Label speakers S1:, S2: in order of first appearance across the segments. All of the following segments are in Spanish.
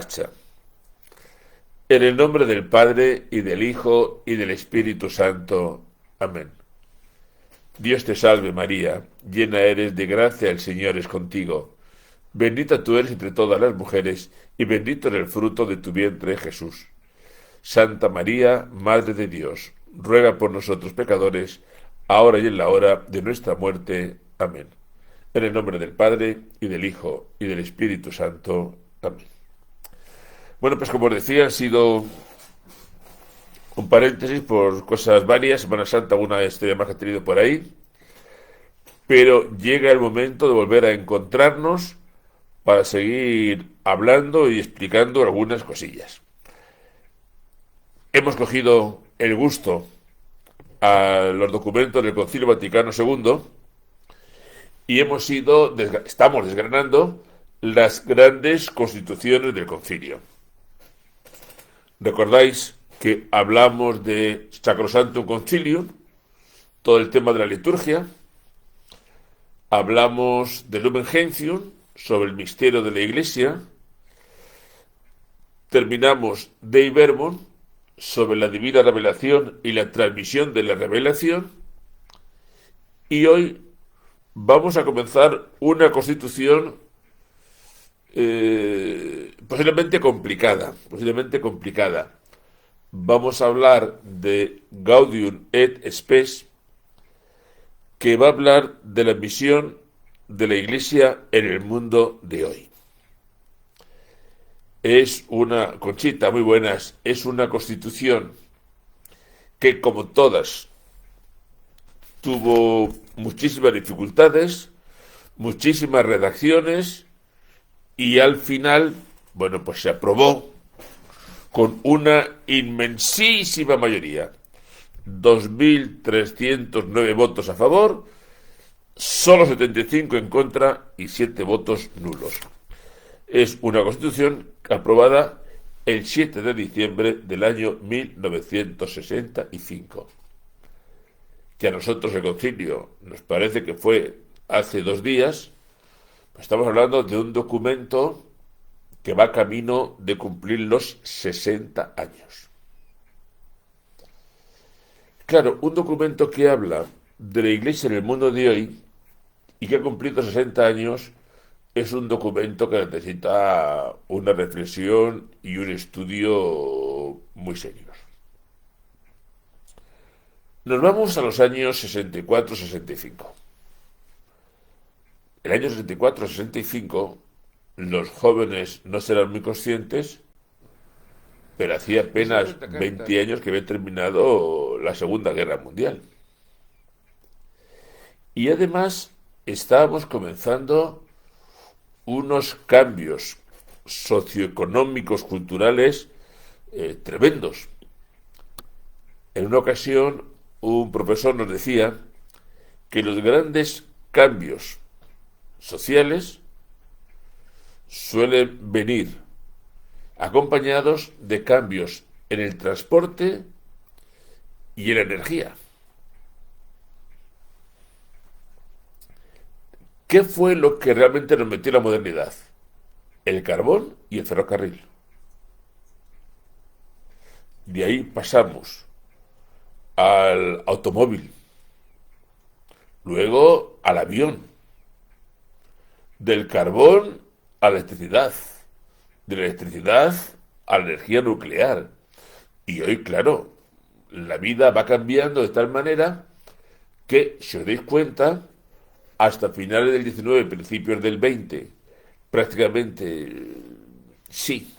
S1: marcha. En el nombre del Padre, y del Hijo, y del Espíritu Santo. Amén. Dios te salve María, llena eres de gracia, el Señor es contigo. Bendita tú eres entre todas las mujeres, y bendito es el fruto de tu vientre, Jesús. Santa María, Madre de Dios, ruega por nosotros pecadores, ahora y en la hora de nuestra muerte. Amén. En el nombre del Padre, y del Hijo, y del Espíritu Santo. Amén. Bueno, pues como os decía, ha sido un paréntesis por cosas varias. Semana Santa, alguna historia más que he tenido por ahí. Pero llega el momento de volver a encontrarnos para seguir hablando y explicando algunas cosillas. Hemos cogido el gusto a los documentos del Concilio Vaticano II y estamos desgranando las grandes constituciones del concilio. ¿Recordáis que hablamos de Sacrosantum Concilium, todo el tema de la liturgia? Hablamos de Lumen Gentium, sobre el misterio de la Iglesia. Terminamos Dei Verbum, sobre la divina revelación y la transmisión de la revelación. Y hoy vamos a comenzar una constitución posiblemente complicada. Vamos a hablar de Gaudium et Spes, que va a hablar de la misión de la Iglesia en el mundo de hoy. Es una, Conchita, muy buenas, es una constitución que, como todas, tuvo muchísimas dificultades, muchísimas redacciones y al final, bueno, pues se aprobó con una inmensísima mayoría. 2.309 votos a favor, solo 75 en contra y 7 votos nulos. Es una constitución aprobada el 7 de diciembre del año 1965. Que a nosotros el concilio nos parece que fue hace 2 días, pues estamos hablando de un documento que va camino de cumplir los 60 años. Claro, un documento que habla de la Iglesia en el mundo de hoy y que ha cumplido 60 años es un documento que necesita una reflexión y un estudio muy serios. Nos vamos a los años 64-65. El año 64-65, los jóvenes no serán muy conscientes, pero hacía apenas 20 años que había terminado la Segunda Guerra Mundial. Y además estábamos comenzando unos cambios socioeconómicos, culturales tremendos. En una ocasión, un profesor nos decía que los grandes cambios sociales suelen venir acompañados de cambios en el transporte y en la energía. ¿Qué fue lo que realmente nos metió la modernidad? El carbón y el ferrocarril. De ahí pasamos al automóvil, luego al avión, del carbón a la electricidad, de la electricidad a la energía nuclear. Y hoy, claro, la vida va cambiando de tal manera que, si os dais cuenta, hasta finales del 19, principios del 20, prácticamente, sí,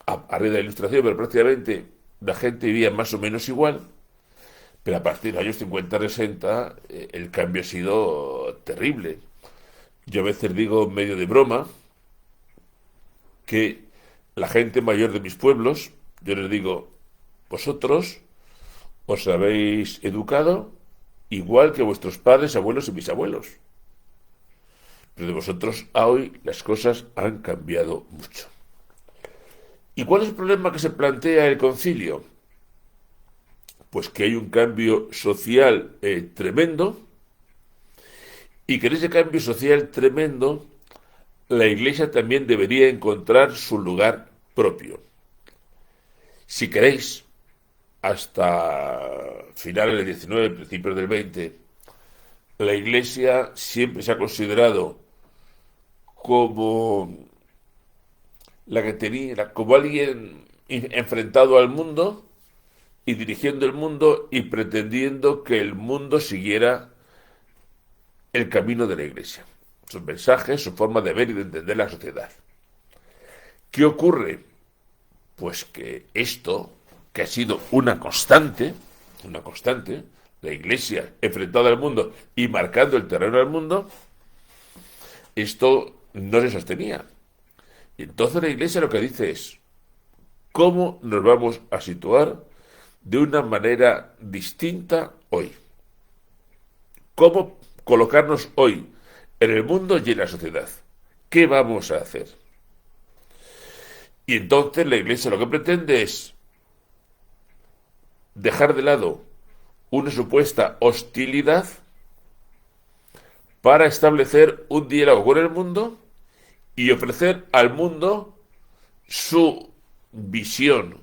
S1: arriba de la ilustración, pero prácticamente la gente vivía más o menos igual, pero a partir de los años 50-60 el cambio ha sido terrible. Yo a veces digo, medio de broma, que la gente mayor de mis pueblos, yo les digo, vosotros os habéis educado igual que vuestros padres, abuelos y bisabuelos. Pero de vosotros a hoy las cosas han cambiado mucho. ¿Y cuál es el problema que se plantea el concilio? Pues que hay un cambio social tremendo y que en ese cambio social tremendo la Iglesia también debería encontrar su lugar propio. Si queréis, hasta finales del 19, principios del 20, la Iglesia siempre se ha considerado como la que tenía, como alguien enfrentado al mundo y dirigiendo el mundo y pretendiendo que el mundo siguiera el camino de la Iglesia, sus mensajes, su forma de ver y de entender la sociedad. ¿Qué ocurre? Pues que esto, que ha sido una constante, la Iglesia enfrentada al mundo y marcando el terreno al mundo, esto no se sostenía. Y entonces la Iglesia lo que dice es, ¿cómo nos vamos a situar de una manera distinta hoy? ¿Cómo colocarnos hoy en el mundo y en la sociedad? ¿Qué vamos a hacer? Y entonces la Iglesia lo que pretende es dejar de lado una supuesta hostilidad para establecer un diálogo con el mundo y ofrecer al mundo su visión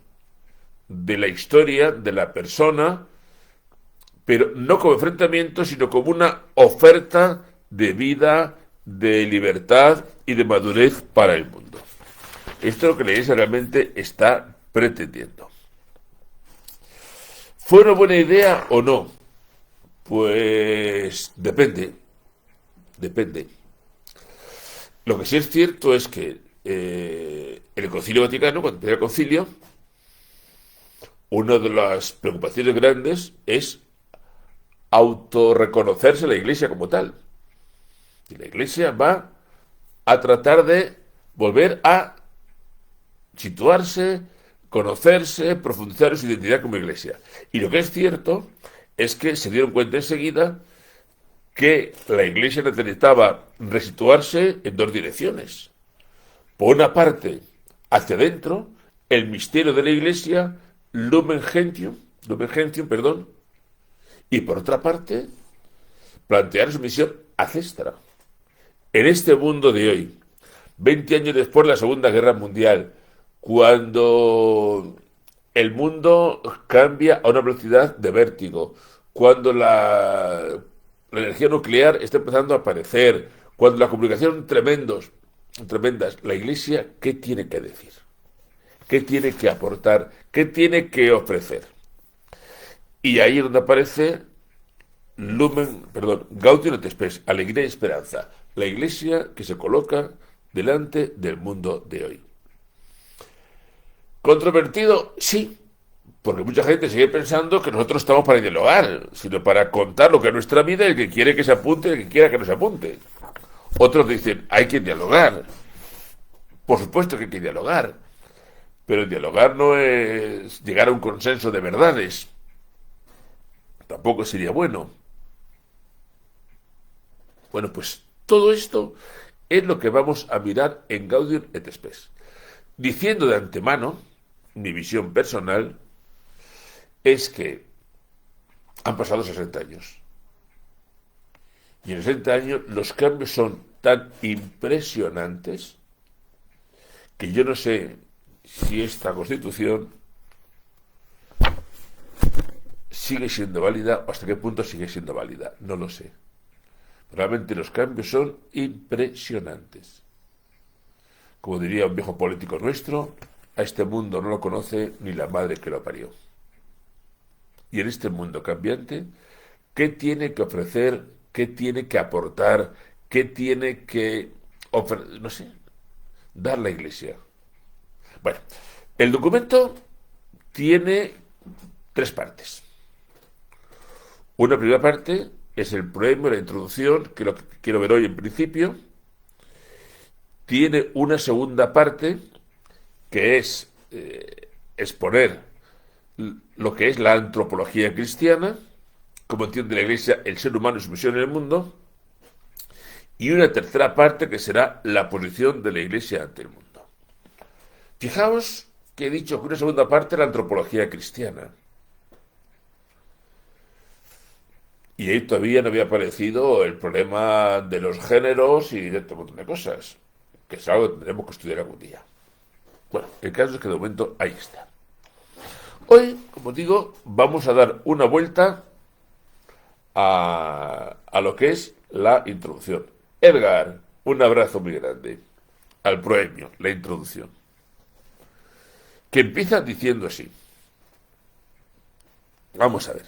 S1: de la historia, de la persona, pero no como enfrentamiento, sino como una oferta de vida, de libertad y de madurez para el mundo. Esto es lo que la Iglesia realmente está pretendiendo. ¿Fue una buena idea o no? Pues depende. Lo que sí es cierto es que en el Concilio Vaticano, cuando empieza el concilio, una de las preocupaciones grandes es autorreconocerse la Iglesia como tal. Y la Iglesia va a tratar de volver a situarse, conocerse, profundizar en su identidad como Iglesia. Y lo que es cierto es que se dieron cuenta enseguida que la Iglesia necesitaba resituarse en dos direcciones. Por una parte, hacia adentro, el misterio de la Iglesia, Lumen Gentium, y por otra parte, plantear su misión ancestral. En este mundo de hoy, 20 años después de la Segunda Guerra Mundial, cuando el mundo cambia a una velocidad de vértigo, cuando la energía nuclear está empezando a aparecer, cuando la comunicación tremendas, la Iglesia, ¿qué tiene que decir? ¿Qué tiene que aportar? ¿Qué tiene que ofrecer? Y ahí es donde aparece Gaudium et Spes, alegría y esperanza, la Iglesia que se coloca delante del mundo de hoy. ¿Controvertido? Sí, porque mucha gente sigue pensando que nosotros estamos para dialogar, sino para contar lo que es nuestra vida, el que quiere que se apunte, el que quiera que no se apunte. Otros dicen, hay que dialogar. Por supuesto que hay que dialogar, pero dialogar no es llegar a un consenso de verdades. Tampoco sería bueno. Bueno, pues todo esto es lo que vamos a mirar en Gaudium et Spes. Diciendo de antemano, mi visión personal es que han pasado 60 años. Y en 60 años los cambios son tan impresionantes que yo no sé si esta Constitución sigue siendo válida o hasta qué punto sigue siendo válida. No lo sé. Realmente los cambios son impresionantes. Como diría un viejo político nuestro, a este mundo no lo conoce ni la madre que lo parió. Y en este mundo cambiante, ¿qué tiene que ofrecer? ¿Qué tiene que aportar? ¿Qué tiene que dar la Iglesia? Bueno, el documento tiene 3 partes. Una primera parte es el preámbulo, la introducción, que es lo que quiero ver hoy en principio. Tiene una segunda parte que es exponer lo que es la antropología cristiana, como entiende la Iglesia el ser humano y su misión en el mundo, y una tercera parte que será la posición de la Iglesia ante el mundo. Fijaos que he dicho que una segunda parte es la antropología cristiana. Y ahí todavía no había aparecido el problema de los géneros y de otro montón de cosas, que es algo que tendremos que estudiar algún día. Bueno, el caso es que de momento ahí está. Hoy, como digo, vamos a dar una vuelta a lo que es la introducción. Edgar, un abrazo muy grande al proemio, la introducción, que empieza diciendo así. Vamos a ver.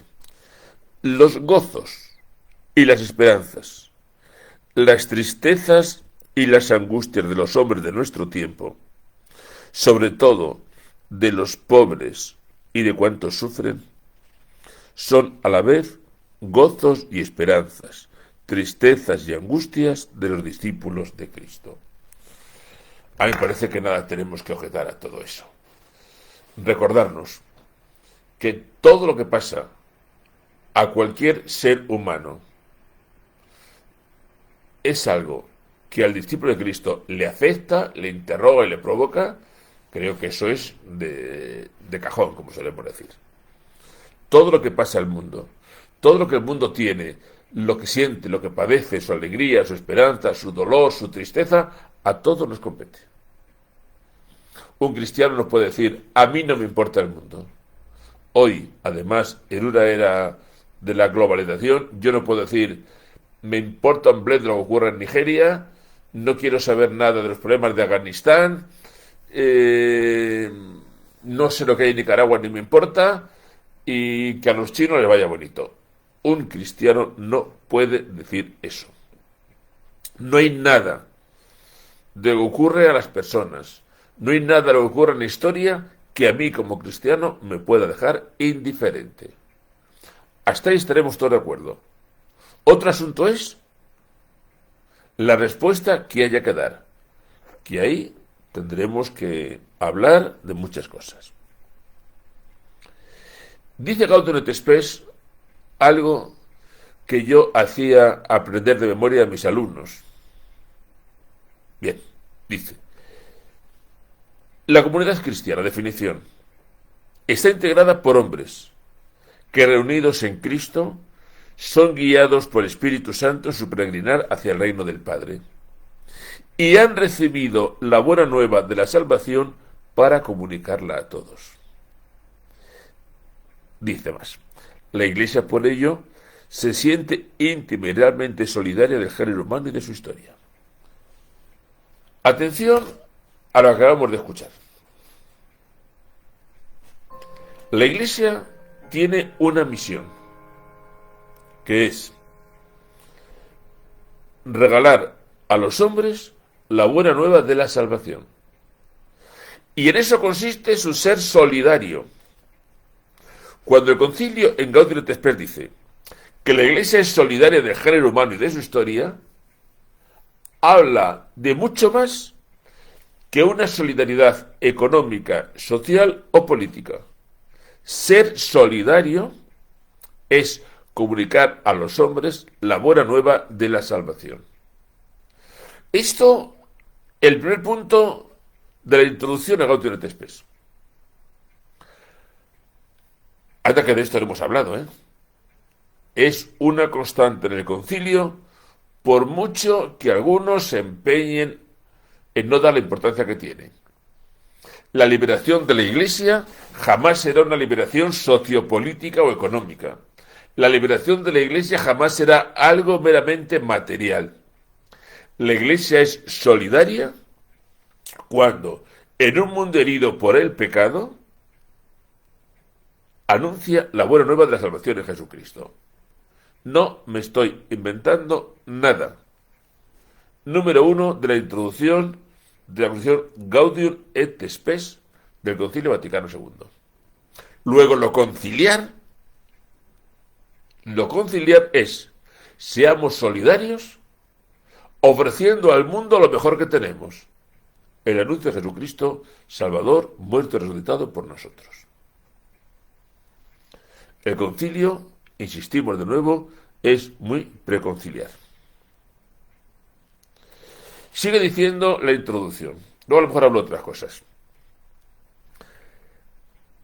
S1: Los gozos y las esperanzas, las tristezas y las angustias de los hombres de nuestro tiempo, sobre todo de los pobres y de cuantos sufren, son a la vez gozos y esperanzas, tristezas y angustias de los discípulos de Cristo. A mí me parece que nada tenemos que objetar a todo eso. Recordarnos que todo lo que pasa a cualquier ser humano es algo que al discípulo de Cristo le afecta, le interroga y le provoca. Creo que eso es de cajón, como solemos decir. Todo lo que pasa al mundo, todo lo que el mundo tiene, lo que siente, lo que padece, su alegría, su esperanza, su dolor, su tristeza, a todos nos compete. Un cristiano nos puede decir, a mí no me importa el mundo. Hoy, además, en una era de la globalización, yo no puedo decir, me importa un bledo lo que ocurra en Nigeria, no quiero saber nada de los problemas de Afganistán, no sé lo que hay en Nicaragua ni me importa, y que a los chinos les vaya bonito. Un cristiano no puede decir eso. No hay nada de lo que ocurre a las personas, no hay nada de lo que ocurre en la historia que a mí como cristiano me pueda dejar indiferente. Hasta ahí estaremos todos de acuerdo. Otro asunto es la respuesta que haya que dar, que ahí tendremos que hablar de muchas cosas. Dice Gaudium et Spes algo que yo hacía aprender de memoria a mis alumnos. Bien, dice, la comunidad cristiana, definición, está integrada por hombres que reunidos en Cristo son guiados por el Espíritu Santo en su peregrinar hacia el reino del Padre y han recibido la buena nueva de la salvación para comunicarla a todos. Dice más, la Iglesia por ello se siente íntima y realmente solidaria del género humano y de su historia. Atención a lo que acabamos de escuchar. La Iglesia tiene una misión, que es regalar a los hombres la buena nueva de la salvación. Y en eso consiste su ser solidario. Cuando el concilio en Gaudium et Spes dice que la Iglesia es solidaria del género humano y de su historia, habla de mucho más que una solidaridad económica, social o política. Ser solidario es comunicar a los hombres la buena nueva de la salvación. Esto, el primer punto de la introducción a Gaudium et Spes. Hasta que de esto no hemos hablado, Es una constante en el concilio, por mucho que algunos se empeñen en no dar la importancia que tiene. La liberación de la Iglesia jamás será una liberación sociopolítica o económica. La liberación de la Iglesia jamás será algo meramente material. La Iglesia es solidaria cuando, en un mundo herido por el pecado, anuncia la buena nueva de la salvación en Jesucristo. No me estoy inventando nada. Número 1 de la introducción de la conclusión Gaudium et Spes del Concilio Vaticano II. Luego lo conciliar es seamos solidarios ofreciendo al mundo lo mejor que tenemos, el anuncio de Jesucristo, Salvador, muerto y resucitado por nosotros. El concilio, insistimos de nuevo, es muy preconciliar. Sigue diciendo la introducción. Luego a lo mejor hablo de otras cosas.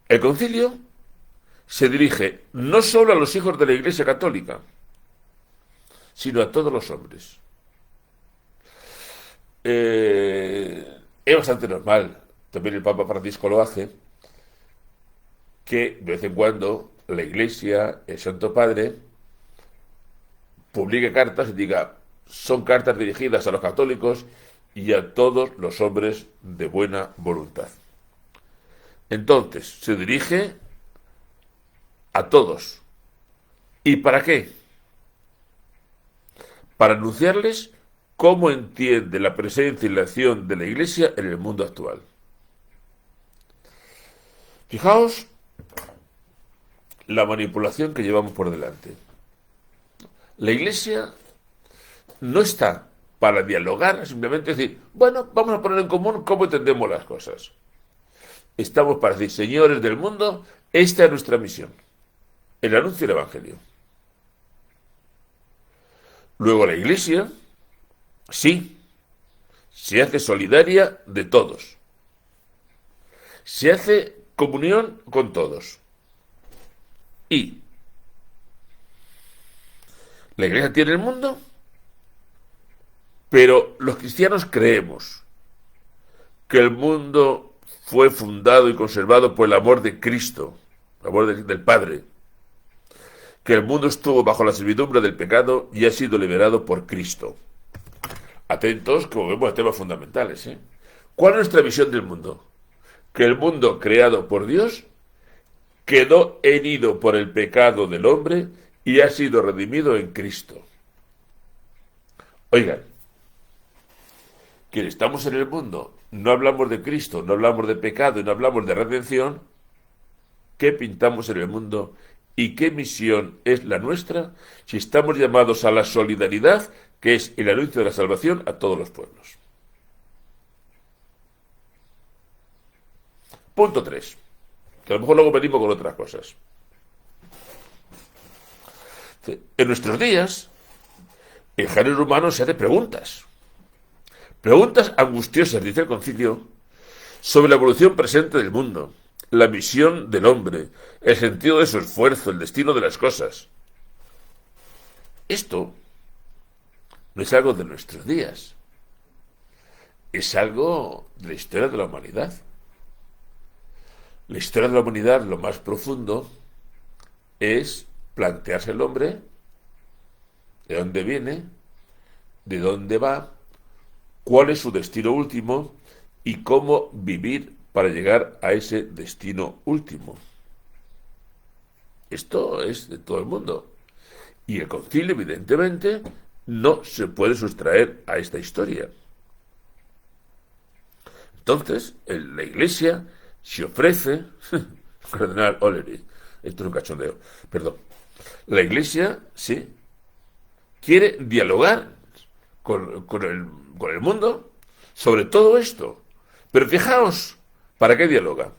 S1: El concilio se dirige no solo a los hijos de la Iglesia Católica, sino a todos los hombres. Es bastante normal también el Papa Francisco lo hace, que de vez en cuando la Iglesia, el Santo Padre, publique cartas y diga, son cartas dirigidas a los católicos y a todos los hombres de buena voluntad. Entonces, se dirige a todos. ¿Y para qué? Para anunciarles cómo entiende la presencia y la acción de la Iglesia en el mundo actual. Fijaos la manipulación que llevamos por delante. La Iglesia no está para dialogar, simplemente decir, bueno, vamos a poner en común cómo entendemos las cosas. Estamos para decir, señores del mundo, esta es nuestra misión, el anuncio del Evangelio. Luego la Iglesia, sí, se hace solidaria de todos. Se hace comunión con todos. Y la Iglesia tiene el mundo, pero los cristianos creemos que el mundo fue fundado y conservado por el amor de Cristo, el amor del Padre, que el mundo estuvo bajo la servidumbre del pecado y ha sido liberado por Cristo. Atentos, como vemos a temas fundamentales, ¿eh? ¿Cuál es nuestra visión del mundo? Que el mundo creado por Dios quedó herido por el pecado del hombre y ha sido redimido en Cristo. Oigan, que estamos en el mundo, no hablamos de Cristo, no hablamos de pecado y no hablamos de redención. ¿Qué pintamos en el mundo y qué misión es la nuestra si estamos llamados a la solidaridad, que es el anuncio de la salvación a todos los pueblos? Punto 3, que a lo mejor luego venimos con otras cosas. En nuestros días, el género humano se hace preguntas angustiosas, dice el Concilio, sobre la evolución presente del mundo, la misión del hombre, el sentido de su esfuerzo, el destino de las cosas. Esto no es algo de nuestros días, es algo de la historia de la humanidad. La historia de la humanidad, lo más profundo, es plantearse el hombre, de dónde viene, de dónde va, cuál es su destino último y cómo vivir para llegar a ese destino último. Esto es de todo el mundo. Y el concilio, evidentemente, no se puede sustraer a esta historia. Entonces, la Iglesia se ofrece, Cardenal O'Leary, esto es un cachondeo, perdón, la Iglesia, sí, quiere dialogar con el mundo sobre todo esto. Pero fijaos, ¿para qué dialoga?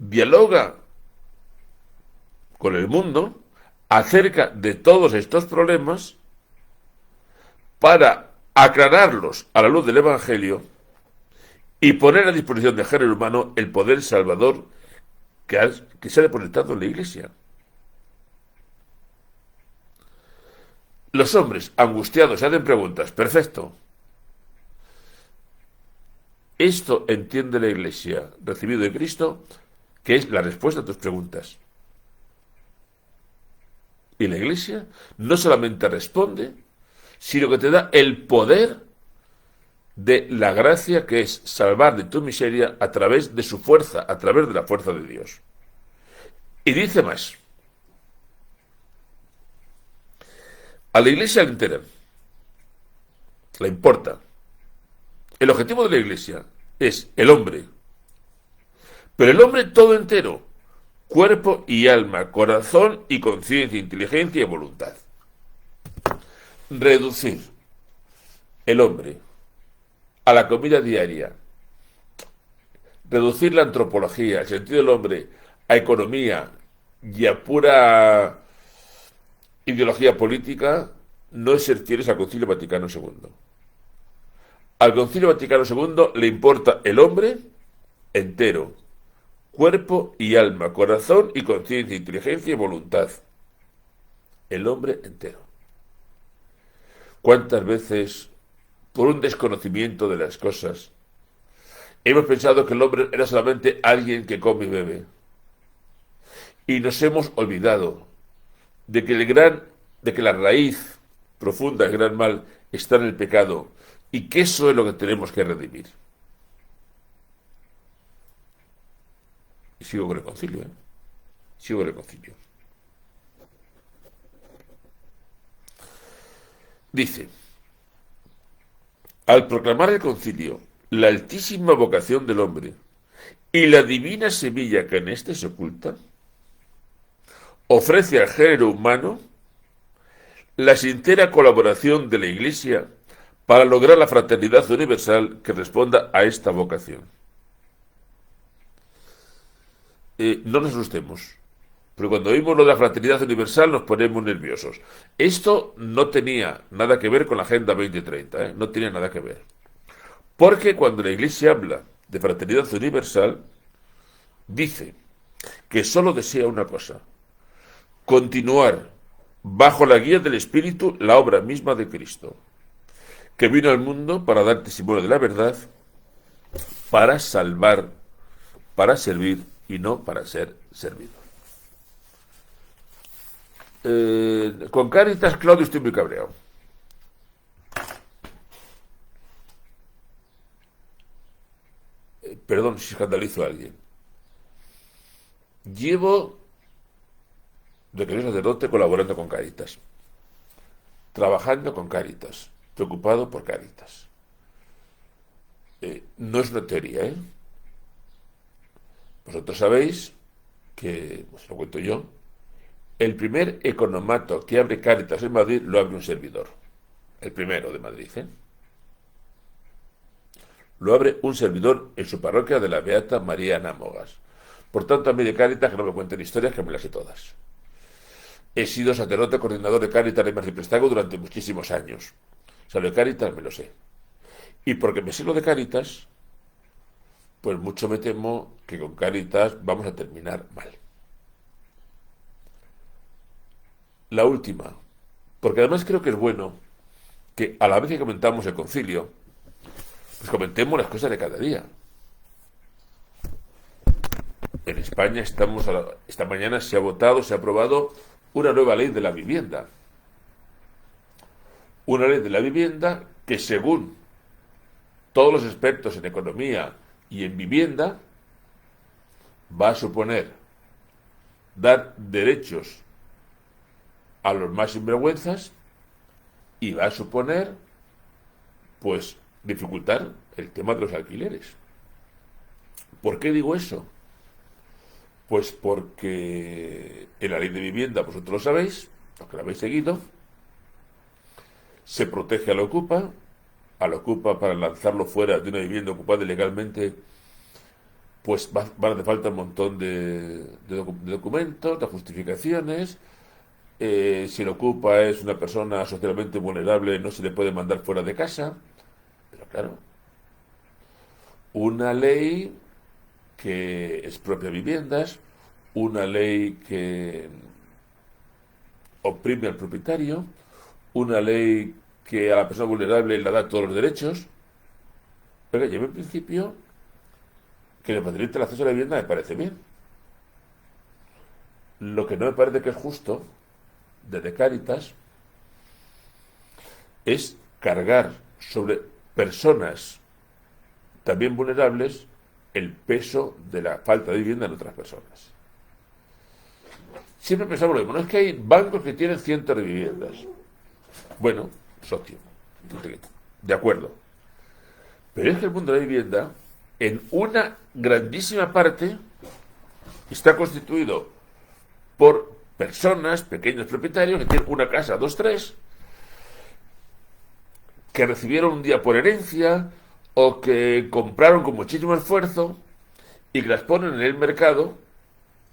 S1: Dialoga con el mundo acerca de todos estos problemas para aclararlos a la luz del Evangelio y poner a disposición del género humano el poder salvador que se ha depositado en la Iglesia. Los hombres angustiados se hacen preguntas. Perfecto. Esto entiende la Iglesia, recibido de Cristo, que es la respuesta a tus preguntas. Y la Iglesia no solamente responde, sino que te da el poder de la gracia, que es salvar de tu miseria a través de su fuerza, a través de la fuerza de Dios. Y dice más. A la Iglesia entera le importa. El objetivo de la Iglesia es el hombre, pero el hombre todo entero, cuerpo y alma, corazón y conciencia, inteligencia y voluntad. Reducir el hombre a la comida diaria, reducir la antropología, el sentido del hombre, a economía y a pura ideología política, no es ser fieles al Concilio Vaticano II. Al Concilio Vaticano II le importa el hombre entero, cuerpo y alma, corazón y conciencia, inteligencia y voluntad. El hombre entero. ¿Cuántas veces, por un desconocimiento de las cosas Hemos pensado que el hombre era solamente alguien que come y bebe. Y nos hemos olvidado de que de que la raíz profunda del gran mal está en el pecado y que eso es lo que tenemos que redimir. Y sigo con el concilio, ¿eh? Sigo con el concilio. Dice, al proclamar el concilio la altísima vocación del hombre y la divina semilla que en éste se oculta, ofrece al género humano la sincera colaboración de la Iglesia para lograr la fraternidad universal que responda a esta vocación. No nos asustemos, pero cuando oímos lo de la fraternidad universal nos ponemos nerviosos. Esto no tenía nada que ver con la Agenda 2030, no tenía nada que ver. Porque cuando la Iglesia habla de fraternidad universal, dice que solo desea una cosa: continuar bajo la guía del Espíritu la obra misma de Cristo, que vino al mundo para dar testimonio de la verdad, para salvar, para servir y no para ser servido. Con Cáritas, Claudio, estoy muy cabreado. Perdón si escandalizo a alguien. Llevo, de que soy sacerdote, colaborando con Cáritas, trabajando con Cáritas, preocupado por Cáritas. No es una teoría, ¿eh? Vosotros sabéis que, pues lo cuento yo, el primer economato que abre Cáritas en Madrid lo abre un servidor. El primero de Madrid, ¿eh? Lo abre un servidor en su parroquia de la Beata María Námogas. Por tanto, a mí de Cáritas que no me cuenten historias, que me las sé todas. He sido sacerdote coordinador de Cáritas en Arciprestago durante muchísimos años. O sea, lo de Cáritas me lo sé. Y porque me sé lo de Cáritas, pues mucho me temo que con Cáritas vamos a terminar mal. La última, porque además creo que es bueno que a la vez que comentamos el concilio, pues comentemos las cosas de cada día. En España esta mañana se ha votado, se ha aprobado una nueva ley de la vivienda. Una ley de la vivienda que, según todos los expertos en economía y en vivienda, va a suponer dar derechos a los más sinvergüenzas y va a suponer, pues, dificultar el tema de los alquileres. ¿Por qué digo eso? Pues porque en la ley de vivienda, vosotros lo sabéis, los que la habéis seguido, se protege al ocupa para lanzarlo fuera de una vivienda ocupada ilegalmente, pues van a hacer falta un montón de documentos, de justificaciones. Si el ocupa es una persona socialmente vulnerable, no se le puede mandar fuera de casa. Pero claro, una ley que expropia viviendas, una ley que oprime al propietario, una ley que a la persona vulnerable le da todos los derechos. Pero yo en principio que le facilite el acceso a la vivienda me parece bien. Lo que no me parece que es justo desde Cáritas es cargar sobre personas también vulnerables el peso de la falta de vivienda en otras personas. Siempre pensamos lo mismo, no es que hay bancos que tienen cientos de viviendas. Bueno, socio, de acuerdo. Pero es que el mundo de la vivienda, en una grandísima parte, está constituido por personas, pequeños propietarios, que tienen una casa, dos, tres, que recibieron un día por herencia o que compraron con muchísimo esfuerzo y que las ponen en el mercado,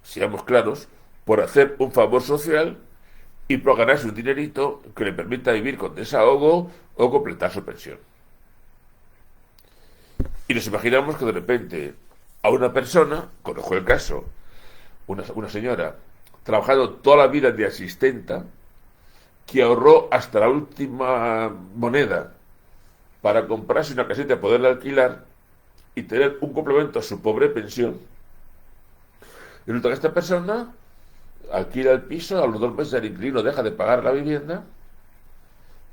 S1: seamos claros, por hacer un favor social y por ganarse un dinerito que le permita vivir con desahogo o completar su pensión. Y nos imaginamos que de repente a una persona, conozco el caso, una señora, trabajando toda la vida de asistenta, que ahorró hasta la última moneda para comprarse una caseta y poderla alquilar, y tener un complemento a su pobre pensión. Y resulta que esta persona alquila el piso, a los 2 meses el inquilino deja de pagar la vivienda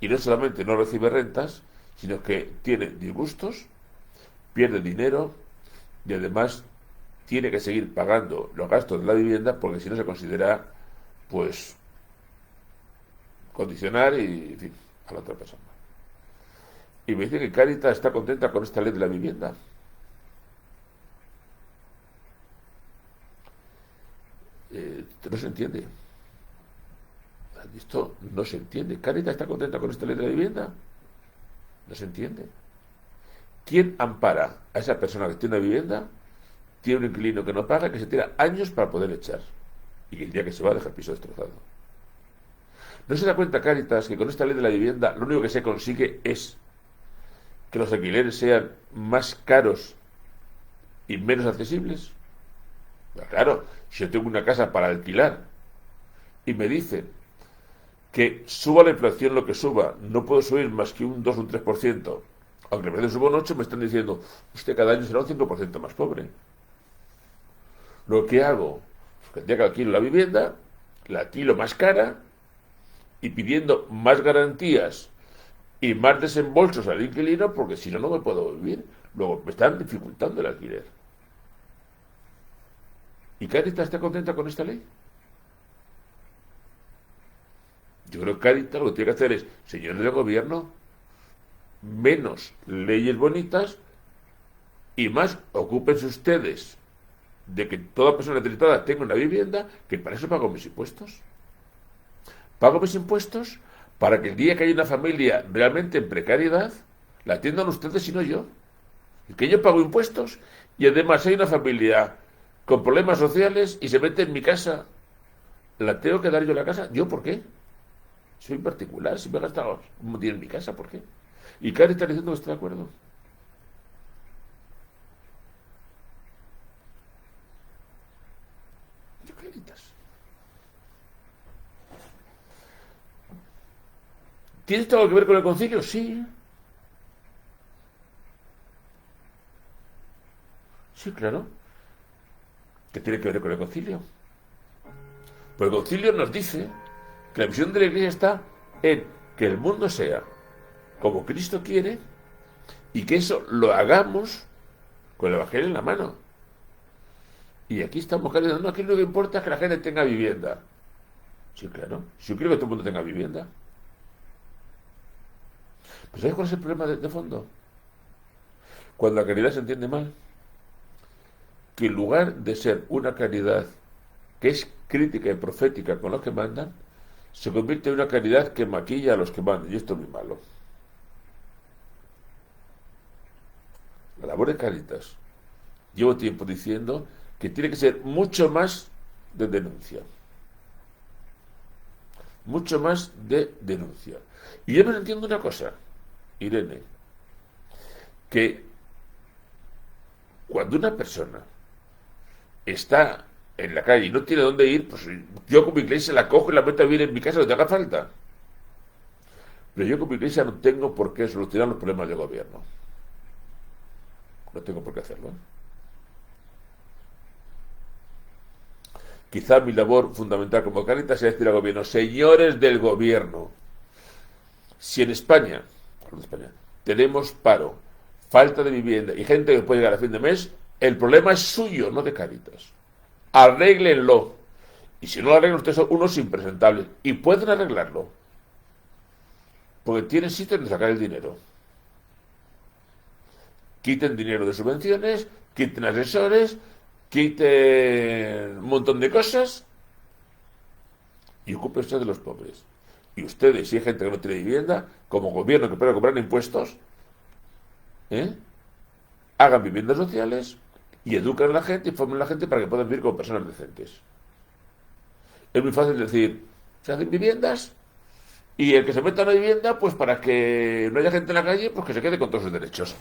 S1: y no solamente no recibe rentas, sino que tiene disgustos, pierde dinero y además tiene que seguir pagando los gastos de la vivienda porque si no se considera, pues, condicionar y, en fin, a la otra persona. Y me dice que Cáritas está contenta con esta ley de la vivienda. No se entiende. Esto no se entiende. ¿Cáritas está contenta con esta ley de la vivienda? No se entiende. ¿Quién ampara a esa persona que tiene una vivienda, tiene un inquilino que no paga, que se tira años para poder echar? Y que el día que se va deja el piso destrozado. ¿No se da cuenta Cáritas que con esta ley de la vivienda lo único que se consigue es que los alquileres sean más caros y menos accesibles? Claro, si yo tengo una casa para alquilar y me dicen que suba la inflación lo que suba, no puedo subir más que un 2 o un 3%, aunque me suba un 8, me están diciendo, usted cada año será un 5% más pobre. Lo que hago, que el día que alquilo la vivienda, la alquilo más cara y pidiendo más garantías y más desembolsos al inquilino, porque si no, no me puedo vivir. Luego me están dificultando el alquiler. ¿Y Cáritas está contenta con esta ley? Yo creo que Cáritas lo que tiene que hacer es, señores del gobierno, menos leyes bonitas y más ocúpense ustedes de que toda persona necesitada tenga una vivienda, que para eso pago mis impuestos. Pago mis impuestos para que el día que haya una familia realmente en precariedad, la atiendan ustedes y no yo. Y que yo pago impuestos y además hay una familia con problemas sociales y se mete en mi casa, ¿la tengo que dar yo la casa? ¿Yo por qué? Soy particular, si me he gastado un dinero en mi casa, ¿por qué? Y Cáritas está diciendo que está de acuerdo. Cáritas. ¿Tiene esto algo que ver con el concilio? Sí. Sí, claro. ¿Qué tiene que ver con el concilio? Pues el concilio nos dice que la misión de la Iglesia está en que el mundo sea como Cristo quiere y que eso lo hagamos con el Evangelio en la mano. Y aquí estamos diciendo, no, aquí lo que importa es que la gente tenga vivienda. Sí, claro. Si yo quiero que todo el mundo tenga vivienda. ¿Pero sabes cuál es el problema de fondo? Cuando la caridad se entiende mal, que en lugar de ser una caridad que es crítica y profética con los que mandan, se convierte en una caridad que maquilla a los que mandan, y esto es muy malo. La labor de Cáritas, llevo tiempo diciendo que tiene que ser mucho más de denuncia. Mucho más de denuncia. Y yo no entiendo una cosa, Irene, que cuando una persona está en la calle y no tiene dónde ir, pues yo como iglesia la cojo y la meto a vivir en mi casa donde haga falta. Pero yo como iglesia no tengo por qué solucionar los problemas del gobierno. No tengo por qué hacerlo. Quizá mi labor fundamental como Cáritas sea decir al gobierno, señores del gobierno, si en España tenemos paro, falta de vivienda y gente que puede llegar a fin de mes, el problema es suyo, no de Cáritas. Arréglenlo. Y si no lo arreglan, ustedes son unos impresentables. Y pueden arreglarlo. Porque tienen sitio donde sacar el dinero. Quiten dinero de subvenciones, quiten asesores, quiten un montón de cosas y ocúpense de los pobres. Y ustedes, si hay gente que no tiene vivienda, como gobierno que puede cobrar impuestos, hagan viviendas sociales y educan a la gente y formen a la gente para que puedan vivir como personas decentes. Es muy fácil decir, se hacen viviendas y el que se meta en la vivienda, pues para que no haya gente en la calle, pues que se quede con todos sus derechos.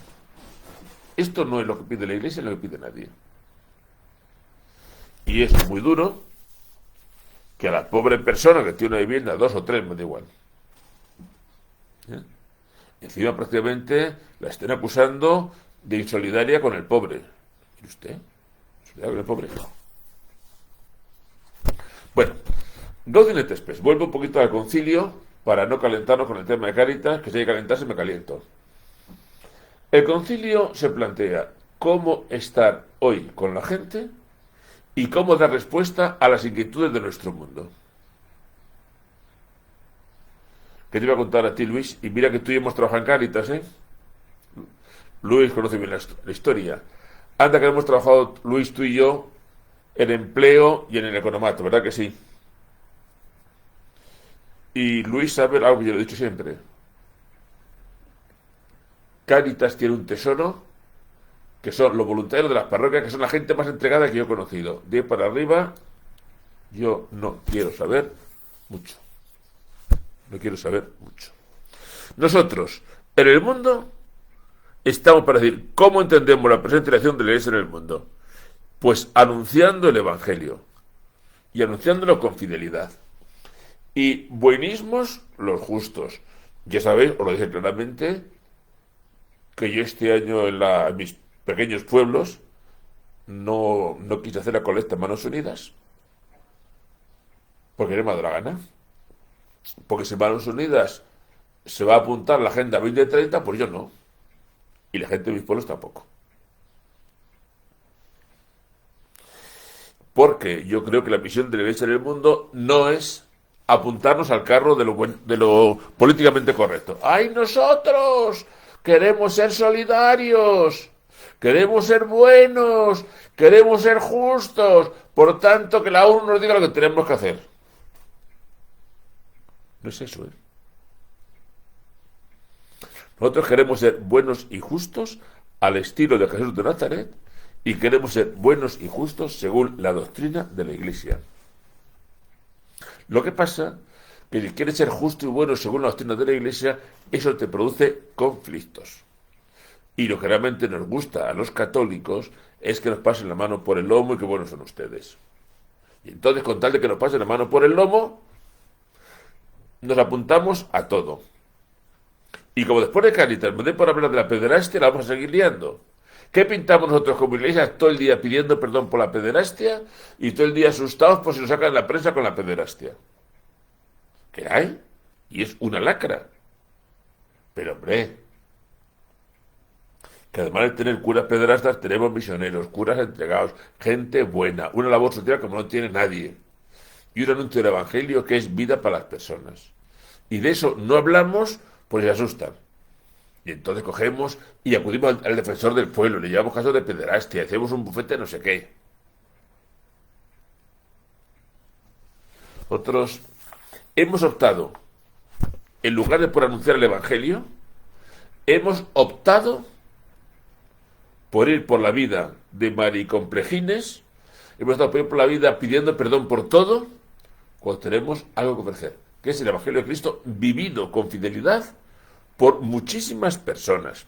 S1: Esto no es lo que pide la Iglesia, no lo que pide nadie. Y es muy duro que a la pobre persona que tiene una vivienda, 2 o 3, me da igual. Encima prácticamente la estén acusando de insolidaria con el pobre. ¿Y usted? ¿Solidaria con el pobre? No. Bueno, Gaudium et Spes. Vuelvo un poquito al concilio para no calentarnos con el tema de Cáritas, que si hay que calentarse me caliento. El concilio se plantea cómo estar hoy con la gente y cómo dar respuesta a las inquietudes de nuestro mundo. ¿Qué te iba a contar a ti, Luis? Y mira que tú y yo hemos trabajado en Cáritas, ¿eh? Luis conoce bien la historia. Anda que hemos trabajado, Luis, tú y yo, en empleo y en el economato, ¿verdad que sí? Y Luis sabe algo que yo le he dicho siempre. Cáritas tiene un tesoro, que son los voluntarios de las parroquias, que son la gente más entregada que yo he conocido. De ahí para arriba, yo no quiero saber mucho. No quiero saber mucho. Nosotros, en el mundo, estamos para decir cómo entendemos la presencia y la acción de la Iglesia en el mundo. Pues anunciando el Evangelio y anunciándolo con fidelidad. Y buenismos los justos. Ya sabéis, os lo dije claramente, que yo este año en mis pequeños pueblos no quise hacer la colecta en Manos Unidas porque no me ha dado la gana. Porque si en Manos Unidas se va a apuntar la Agenda 2030, pues yo no. Y la gente de mis pueblos tampoco. Porque yo creo que la misión de la Iglesia en el mundo no es apuntarnos al carro de lo políticamente correcto. ¡Ay, nosotros! Queremos ser solidarios, queremos ser buenos, queremos ser justos, por tanto que la ONU nos diga lo que tenemos que hacer. No es eso, ¿eh? Nosotros queremos ser buenos y justos al estilo de Jesús de Nazaret y queremos ser buenos y justos según la doctrina de la Iglesia. Lo que pasa que si quieres ser justo y bueno según la doctrina de la Iglesia, eso te produce conflictos. Y lo que realmente nos gusta a los católicos es que nos pasen la mano por el lomo y que buenos son ustedes. Y entonces, con tal de que nos pasen la mano por el lomo, nos apuntamos a todo. Y como después de Cáritas me doy por hablar de la pederastia, la vamos a seguir liando. ¿Qué pintamos nosotros como iglesia todo el día pidiendo perdón por la pederastia y todo el día asustados por si nos sacan la prensa con la pederastia? ¿Qué hay? Y es una lacra. Pero hombre, que además de tener curas pederastas, tenemos misioneros, curas entregados, gente buena, una labor social como no tiene nadie. Y un anuncio del Evangelio que es vida para las personas. Y de eso no hablamos, pues se asustan. Y entonces cogemos y acudimos al defensor del pueblo, le llevamos casos de pederastia, hacemos un bufete no sé qué. Otros hemos optado, en lugar de por anunciar el Evangelio, hemos optado por ir por la vida de maricomplejines, hemos optado por ir por la vida pidiendo perdón por todo, cuando tenemos algo que ofrecer, que es el Evangelio de Cristo vivido con fidelidad por muchísimas personas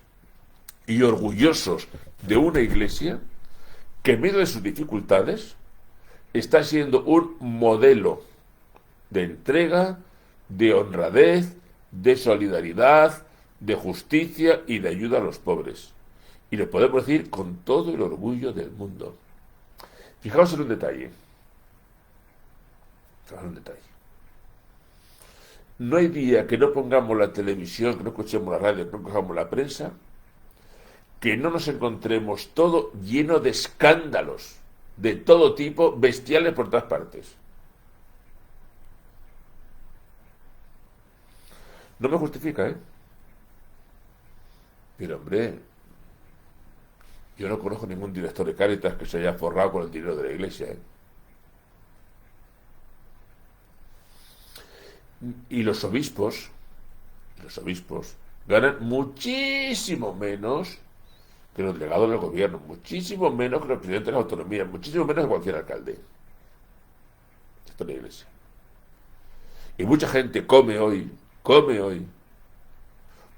S1: y orgullosos de una iglesia que en medio de sus dificultades está siendo un modelo de entrega, de honradez, de solidaridad, de justicia y de ayuda a los pobres. Y lo podemos decir con todo el orgullo del mundo. Fijaos en un detalle. Fijaos en un detalle. No hay día que no pongamos la televisión, que no escuchemos la radio, que no cojamos la prensa, que no nos encontremos todo lleno de escándalos de todo tipo, bestiales por todas partes. No me justifica, ¿eh? Pero hombre, yo no conozco ningún director de Cáritas que se haya forrado con el dinero de la iglesia, ¿eh? Y los obispos ganan muchísimo menos que los delegados del gobierno, muchísimo menos que los presidentes de la autonomía, muchísimo menos que cualquier alcalde. Esto es la iglesia. Y mucha gente come hoy,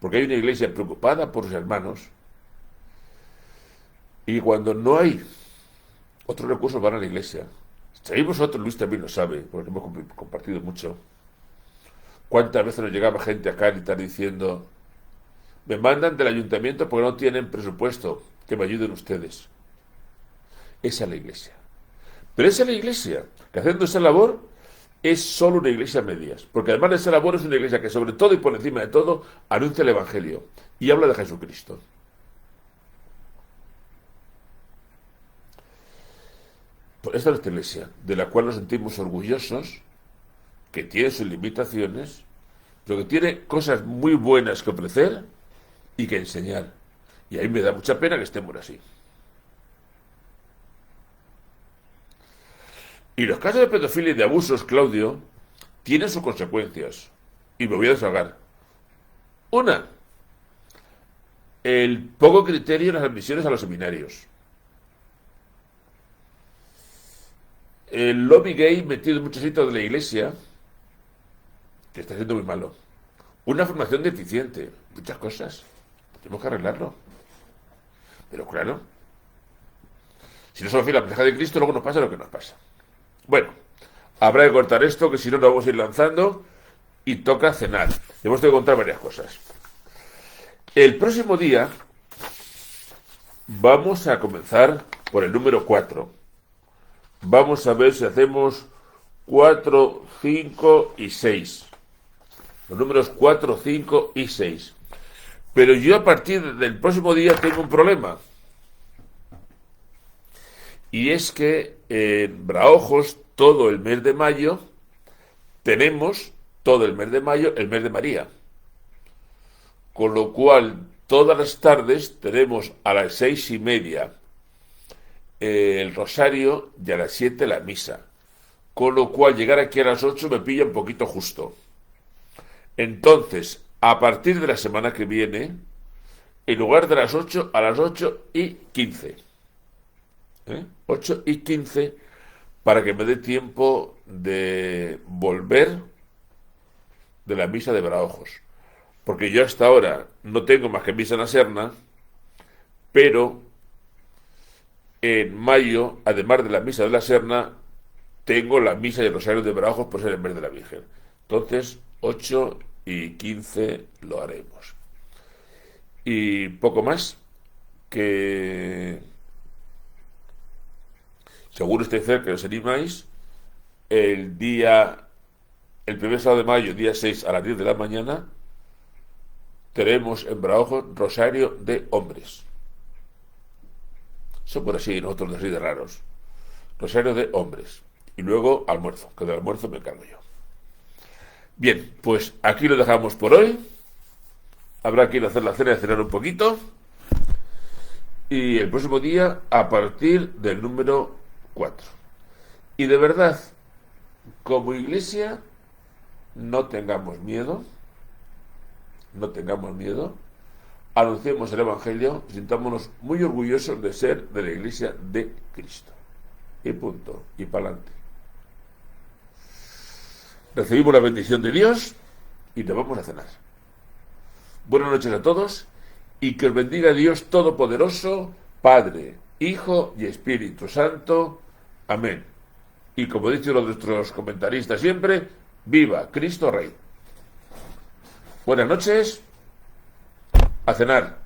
S1: porque hay una iglesia preocupada por sus hermanos, y cuando no hay otros recursos van a la iglesia. Sabéis vosotros, Luis también lo sabe, porque hemos compartido mucho, cuántas veces nos llegaba gente a Cáritas diciendo: Me mandan del ayuntamiento porque no tienen presupuesto. Que me ayuden ustedes. Esa es la iglesia. Pero esa es la iglesia, que haciendo esa labor es solo una iglesia a medias. Porque además de esa labor es una iglesia que sobre todo y por encima de todo anuncia el Evangelio y habla de Jesucristo. Pues esta es nuestra iglesia, de la cual nos sentimos orgullosos, que tiene sus limitaciones, pero que tiene cosas muy buenas que ofrecer y que enseñar. Y a mí me da mucha pena que estemos así. Y los casos de pedofilia y de abusos, Claudio, tienen sus consecuencias. Y me voy a desahogar. Una, el poco criterio en las admisiones a los seminarios. El lobby gay metido en muchos sitios de la iglesia, que está siendo muy malo. Una formación deficiente. Muchas cosas. Tenemos que arreglarlo. Pero claro, si no somos fieles a la mensaje de Cristo, luego nos pasa lo que nos pasa. Bueno, habrá que cortar esto, que si no nos vamos a ir lanzando y toca cenar. Hemos de contar varias cosas. El próximo día vamos a comenzar por el número 4. Vamos a ver si hacemos 4, 5 y 6. Los números 4, 5 y 6. Pero yo a partir del próximo día tengo un problema. Y es que en Braojos, todo el mes de mayo, tenemos todo el mes de mayo, el mes de María. Con lo cual, todas las tardes tenemos a las 6:30 el rosario y a las 7 la misa. Con lo cual, llegar aquí a las 8 me pilla un poquito justo. Entonces, a partir de la semana que viene, en lugar de las 8, a las 8:15. 8:15, para que me dé tiempo de volver de la misa de Braojos. Porque yo hasta ahora no tengo más que misa en la Serna, pero en mayo, además de la misa de la Serna, tengo la misa y el rosario de Braojos por ser el mes de la Virgen. Entonces, 8:15 lo haremos. Y poco más, que seguro estáis cerca que os animáis. El primer sábado de mayo, día 6 a las 10 de la mañana, tenemos en Braojos rosario de hombres. Son por así, nosotros así de raros. Rosario de hombres. Y luego almuerzo, que del almuerzo me encargo yo. Bien, pues aquí lo dejamos por hoy. Habrá que ir a hacer la cena y cenar un poquito. Y el próximo día, a partir del número 4. Y de verdad, como iglesia, no tengamos miedo, anunciemos el Evangelio, sintámonos muy orgullosos de ser de la iglesia de Cristo. Y punto, y para adelante. Recibimos la bendición de Dios y nos vamos a cenar. Buenas noches a todos y que os bendiga Dios Todopoderoso, Padre, Hijo y Espíritu Santo. Amén. Y como dicen nuestros comentaristas siempre, ¡viva Cristo Rey! Buenas noches, a cenar.